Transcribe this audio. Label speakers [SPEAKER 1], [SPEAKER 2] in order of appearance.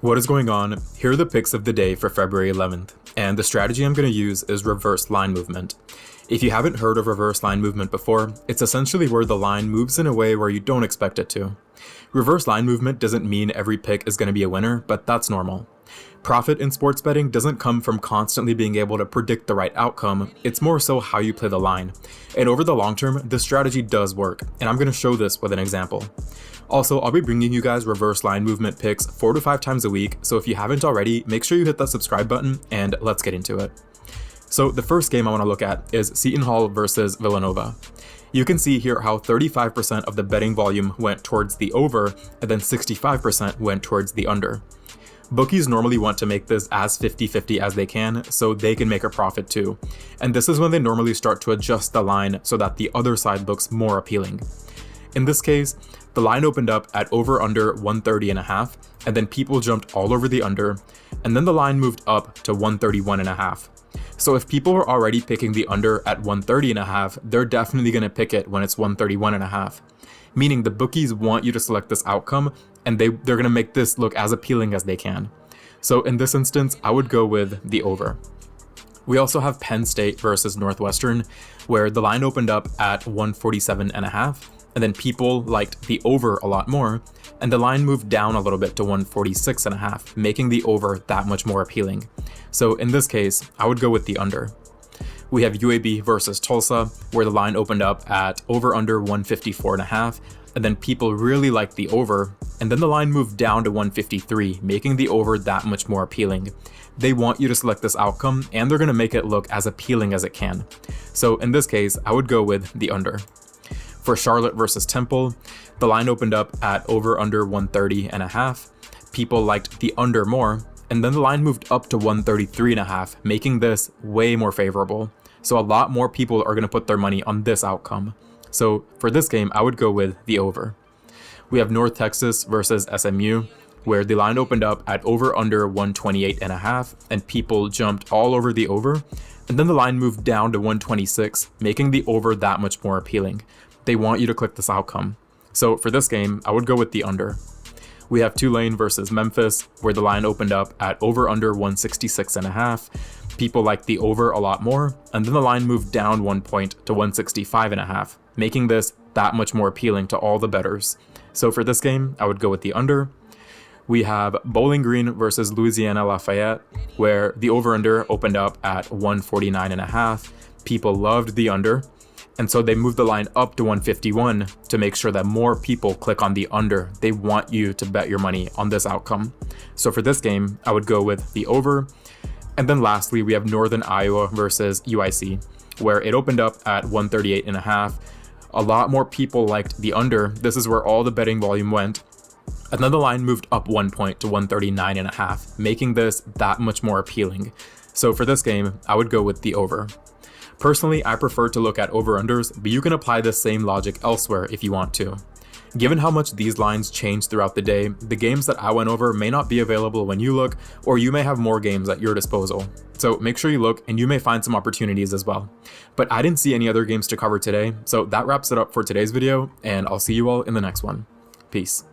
[SPEAKER 1] What is going on? Here are the picks of the day for February 11th, and the strategy I'm going to use is reverse line movement. If you haven't heard of reverse line movement before, it's essentially where the line moves in a way where you don't expect it to. Reverse line movement doesn't mean every pick is going to be a winner, but that's normal. Profit in sports betting doesn't come from constantly being able to predict the right outcome, it's more so how you play the line. And over the long term, this strategy does work, and I'm going to show this with an example. Also, I'll be bringing you guys reverse line movement picks 4 to 5 times a week, so if you haven't already, make sure you hit that subscribe button, and let's get into it. So the first game I want to look at is Seton Hall versus Villanova. You can see here how 35% of the betting volume went towards the over, and then 65% went towards the under. Bookies normally want to make this as 50-50 as they can, so they can make a profit too. And this is when they normally start to adjust the line so that the other side looks more appealing. In this case, the line opened up at over under 130.5, and then people jumped all over the under, and then the line moved up to 131.5. So if people were already picking the under at 130.5, they're definitely going to pick it when it's 131.5. Meaning the bookies want you to select this outcome, and they're going to make this look as appealing as they can. So in this instance, I would go with the over. We also have Penn State versus Northwestern, where the line opened up at 147.5, and then people liked the over a lot more, and the line moved down a little bit to 146.5, making the over that much more appealing. So in this case, I would go with the under. We have UAB versus Tulsa, where the line opened up at over under 154.5, and then people really liked the over, and then the line moved down to 153, making the over that much more appealing. They want you to select this outcome, and they're going to make it look as appealing as it can. So in this case, I would go with the under. For Charlotte versus Temple, the line opened up at over under 130.5. People liked the under more, and then the line moved up to 133.5, making this way more favorable. So a lot more people are going to put their money on this outcome. So for this game, I would go with the over. We have North Texas versus SMU, where the line opened up at over under 128.5, and people jumped all over the over, and then the line moved down to 126, making the over that much more appealing. They want you to click this outcome. So for this game, I would go with the under. We have Tulane versus Memphis, where the line opened up at over under 166.5. People liked the over a lot more, and then the line moved down 1 point to 165.5, making this that much more appealing to all the bettors. So for this game, I would go with the under. We have Bowling Green versus Louisiana Lafayette, where the over-under opened up at 149.5. People loved the under, and so they moved the line up to 151 to make sure that more people click on the under. They want you to bet your money on this outcome. So for this game, I would go with the over. And then lastly, we have Northern Iowa versus UIC, where it opened up at 138.5. A lot more people liked the under. This is where all the betting volume went. And then the line moved up 1 point to 139.5, making this that much more appealing. So for this game, I would go with the over. Personally, I prefer to look at over-unders, but you can apply this same logic elsewhere if you want to. Given how much these lines change throughout the day, the games that I went over may not be available when you look, or you may have more games at your disposal. So make sure you look, and you may find some opportunities as well. But I didn't see any other games to cover today, so that wraps it up for today's video, and I'll see you all in the next one. Peace.